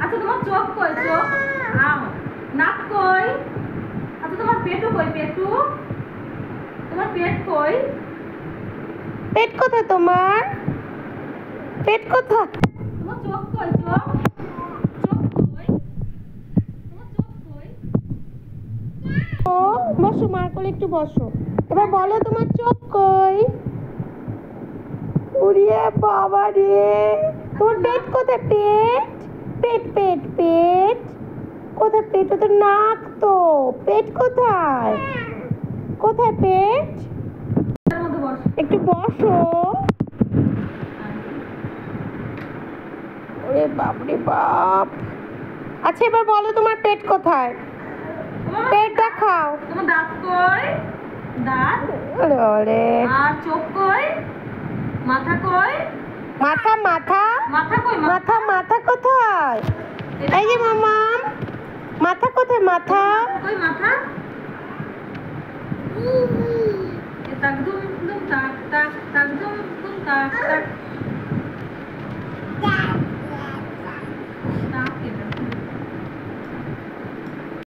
আচ্ছা তোমার চোখ কই? চোখ আও। নাক কই? আচ্ছা তোমার পেটু কই? পেটু তোমার পেট কই? পেট কোথায় তোমার? পেট কোথায়? তোমার চোখ কই? চোখ চোখ কই? তোমার চোখ কই? ও বসো, মার কোলে একটু বসো। এবার বলো তোমার চোখ কই? উড়িয়ে বাবা রে, তোমার পেট কোথায়? পেট পেট পেট পেট কোথায়? পেট তো নাক তো, পেট কোথায়? কোথায় পেট? এর মধ্যে বস। একটু বসো। ওরে বাপ রে বাপ। আচ্ছা এবার বলো তোমার পেট কোথায়? পেট দেখাও। তোমার দাঁত কই? দাঁত ওরে ওরে, আর চোখ কই? মাথা কই? মাথা মাথা মাথা কই? মাথা মাথা কোথায়? এই যে মামাম, মাথা কোথায়? মাথা কই মাথা?